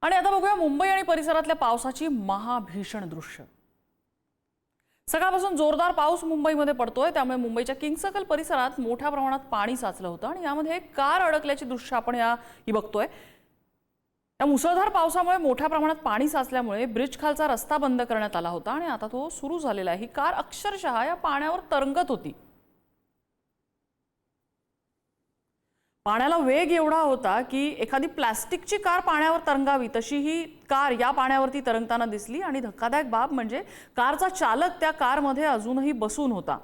आणि आता बघूया मुंबई आणि परिसरातल्या पावसाची महाभीषण दृश्य। सकाळपासून जोरदार पाऊस मुंबईमध्ये पडतोय, त्यामुळे मुंबईच्या किंग सर्कल परिसरात मोठ्या प्रमाणात पाणी साचलं होतं आणि यामध्ये एक कार अडकल्याची दृश्य आपण ही बघतोय। या मुसळधार पावसामुळे मोठ्या प्रमाणात पाणी साचल्यामुळे ब्रिज खालचा रस्ता बंद करण्यात आला होता आणि आता तो सुरू झालेला आहे। ही कार अक्षरशः या पाण्यावर तरंगत होती। पाण्याला वेग एवढा होता की एखादी प्लास्टिकची कार पाण्यावर तरंगावी तशी ही कार या पाण्यावरती तरंगताना दिसली आणि धक्कादायक बाब म्हणजे कारचा चालक त्या कारमध्ये अजूनही बसून होता।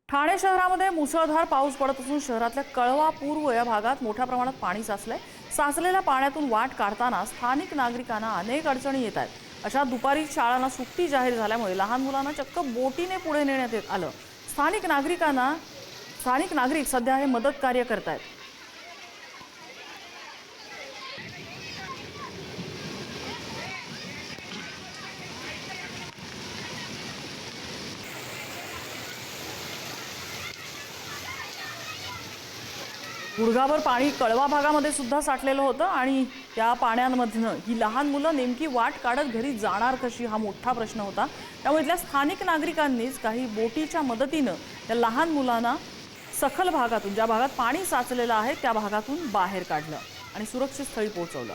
ठाणे शहरामध्ये मुसळधार पाऊस पडत असून शहरातल्या कळवा पूर्व या भागात मोठ्या प्रमाणात पाणी साचलंय। साचलेल्या पाण्यातून वाट काढताना स्थानिक नागरिकांना अनेक अडचणी येत आहेत। अशा दुपारी शाळांना सुट्टी जाहीर झाल्यामुळे लहान मुलांना चक्क बोटीने पुढे नेण्यात आलं। स्थानिक नागरिक सध्या हे मदत कार्य करतायत। गुडघाभर पाणी कळवा भागामध्ये सुद्धा साठलेलं होतं आणि त्या पाण्यामधनं ही लहान मुलं नेमकी वाट काढत घरी जाणार कशी हा मोठा प्रश्न होता। त्यामुळे इथल्या स्थानिक नागरिकांनीच काही बोटीच्या मदतीनं त्या लहान मुलांना सखल भागातून, ज्या भागात पाणी साचलेलं आहे त्या भागातून बाहेर काढलं आणि सुरक्षित स्थळी पोहोचवलं।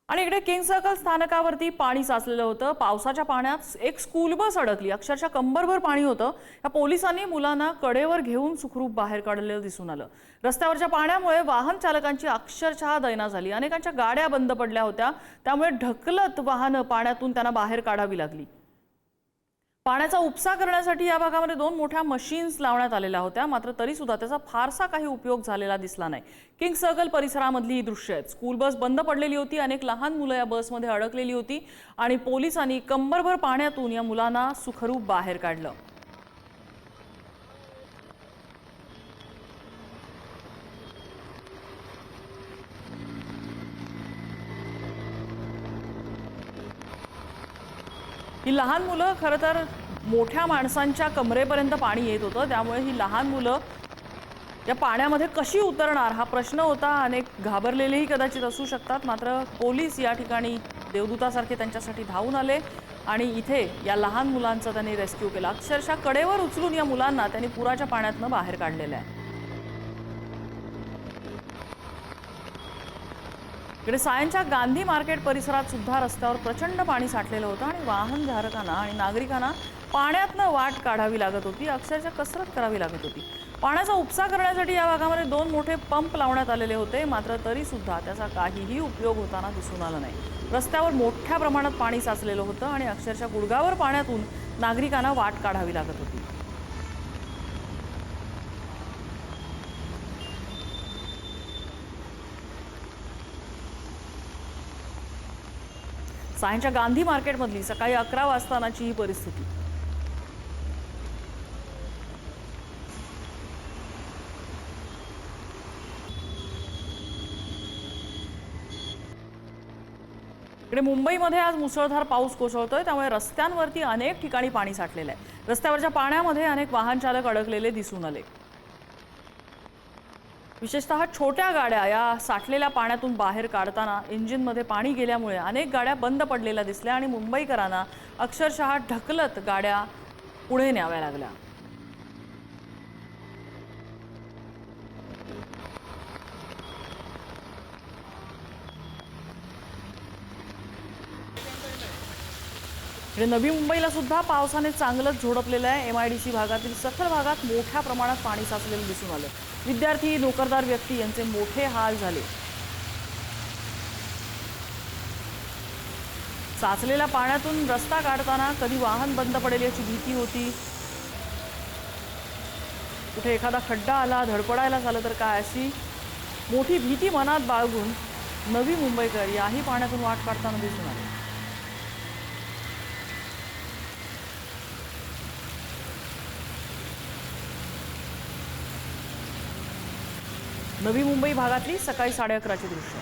आणि इकडे किंग सर्कल स्थानकावरती पाणी साचलेलं होतं। पावसाच्या पाण्यात एक स्कूल बस अडकली, अक्षरशः कंबरभर पाणी होतं। या पोलिसांनी मुलांना कडेवर घेऊन सुखरूप बाहेर काढलेलं दिसून आलं। रस्त्यावरच्या पाण्यामुळे वाहन चालकांची अक्षरशः दैना झाली। अनेकांच्या गाड्या बंद पडल्या होत्या, त्यामुळे ढकलत वाहनं पाण्यातून त्यांना बाहेर काढावी लागली। पाण्याचा उपसा करण्यासाठी या भागामध्ये 2 मोठ्या मशीन्स लावण्यात आलेल्या होत्या, मात्र तरी सुद्धा त्याचा फारसा काही उपयोग झालेला दिसला नाही। किंग सर्कल परिसरामधली ही दृश्य आहेत। स्कूल बस बंद पडलेली होती, अनेक लहान मुलं या बसमध्ये अडकलेली होती आणि पोलिसांनी कंबरभर पाण्यातून या मुलांना सुखरूप बाहेर काढलं। ही लहान मुलं खरं तर मोठ्या माणसांच्या कमरेपर्यंत पाणी येत होतं, त्यामुळे ही लहान मुलं या पाण्यामध्ये कशी उतरणार हा प्रश्न होता। अनेक घाबरलेलेही कदाचित असू शकतात, मात्र पोलीस या ठिकाणी देवदूतासारखे त्यांच्यासाठी धावून आले आणि इथे या लहान मुलांचा त्यांनी रेस्क्यू केला। अक्षरशः कडेवर उचलून या मुलांना त्यांनी पुराच्या पाण्यातनं बाहेर काढलेलं आहे। इकडे सायंच्या गांधी मार्केट परिसरात सुद्धा रस्त्यावर प्रचंड पाणी साठलेलं होतं आणि वाहनधारकांना आणि नागरिकांना पाण्यातनं वाट काढावी लागत होती, अक्षरशः कसरत करावी लागत होती। पाण्याचा उपसा करण्यासाठी या भागामध्ये 2 मोठे पंप लावण्यात आलेले होते, मात्र तरी सुद्धा त्याचा काहीही उपयोग होताना दिसून आला नाही। रस्त्यावर मोठ्या प्रमाणात पाणी साचलेलं होतं आणि अक्षरशः गुडघावर पाण्यातून नागरिकांना वाट काढावी लागत होती। सायंच्या गांधी मार्केटमधली सकाळी 11 वाजतानाची ही परिस्थिती। इकडे मुंबईमध्ये आज मुसळधार पाऊस कोसळतोय, त्यामुळे रस्त्यांवरती अनेक ठिकाणी पाणी साठलेलं आहे। रस्त्यावरच्या पाण्यामध्ये अनेक वाहन चालक अडकलेले दिसून आले। विशेषतः छोट्या गाड्या या साठलेल्या पाण्यातून बाहेर काढताना इंजिनमध्ये पाणी गेल्यामुळे अनेक गाड्या बंद पडलेल्या दिसल्या आणि मुंबईकरांना अक्षरशः ढकलत गाड्या पुढे न्याव्या लागल्या। नवी मुंबईला सुद्धा पावसाने चांगलंच झोडपलेलं आहे। MIDC भागातील सखल भागात मोठ्या प्रमाणात पाणी साचलेलं दिसून आलं। विद्यार्थी, नोकरदार व्यक्ती यांचे मोठे हाल झाले। साचलेल्या पाण्यातून रस्ता काढताना कधी वाहन बंद पडेल याची भीती होती, कुठे एखादा खड्डा आला, धडपडायला झालं तर काय, अशी मोठी भीती मनात बाळगून नवी मुंबईकर याही पाण्यातून वाट काढताना दिसून आले। नवी मुंबई भागातली सकाळी 11:30ची दृश्य।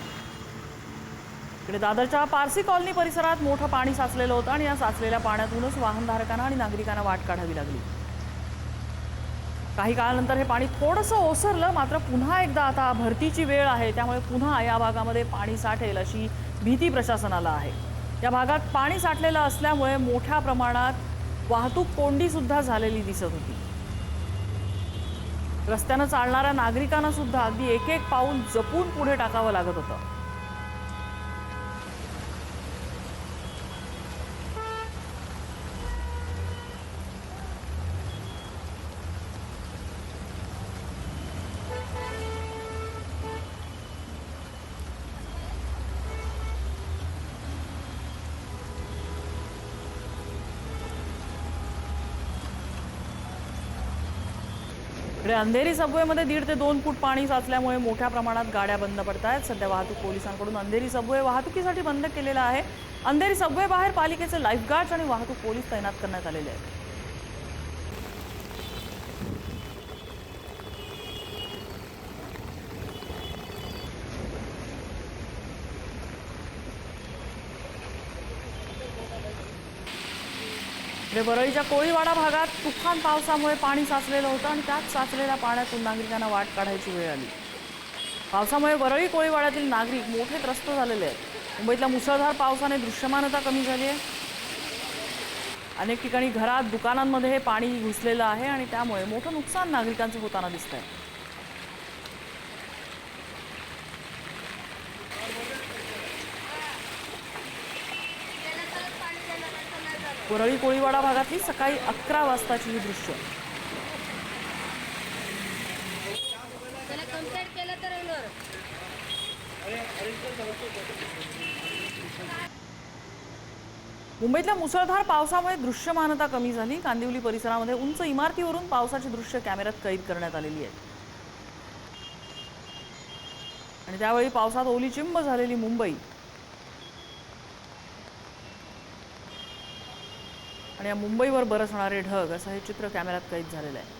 इकडे दादरच्या पारसी कॉलनी परिसरात मोठं पाणी साचलेलं होतं आणि या साचलेल्या पाण्यातूनच वाहनधारकांना आणि नागरिकांना वाट काढावी लागली। काही काळानंतर हे पाणी थोडंसं ओसरलं, मात्र पुन्हा एकदा आता भरतीची वेळ आहे, त्यामुळे पुन्हा या भागामध्ये पाणी साठेल अशी भीती प्रशासनाला आहे। या भागात पाणी साठलेलं असल्यामुळे मोठ्या प्रमाणात वाहतूक कोंडी सुद्धा झालेली दिसत होती। रस्त्यानं चालणाऱ्या नागरिकांना सुद्धा अगदी एक एक पाऊल जपून पुढे टाकावं लागत होतं। इकडे अंधेरी सबवेमध्ये 1.5 ते 2 फूट पाणी साचल्यामुळे मोठ्या प्रमाणात गाड्या बंद पडत आहेत। सध्या वाहतूक पोलिसांकडून अंधेरी सबवे वाहतुकीसाठी बंद केलेला आहे। अंधेरी सबवे बाहेर पालिकेचे लाईफगार्ड्स आणि वाहतूक पोलीस तैनात करण्यात आलेले आहेत। वरळीच्या कोळीवाडा भागात तुफान पावसामुळे पाणी साचलेलं होतं आणि त्यात साचलेल्या पाण्यातून नागरिकांना वाट काढायची वेळ आली। पावसामुळे वरळी कोळीवाड्यातील नागरिक मोठे त्रस्त झालेले आहेत। मुंबईतल्या मुसळधार पावसाने दृश्यमानता कमी झाली आहे। अनेक ठिकाणी घरात दुकानांमध्ये हे पाणी घुसलेलं आहे आणि त्यामुळे मोठं नुकसान नागरिकांचं होताना दिसतंय। वरळी कोळीवाडा भागातली सकाळी 11 वाजताची ही दृश्य। मुंबईतल्या मुसळधार पावसामुळे दृश्यमानता कमी झाली। कांदिवली परिसरामध्ये उंच इमारतीवरून पावसाची दृश्य कॅमेऱ्यात कैद करण्यात आलेली आहेत आणि त्यावेळी पावसात ओलीचिंब झालेली मुंबई आणि या मुंबईवर बरसणारे ढग असं हे चित्र कॅमेऱ्यात कैद झालेलं आहे।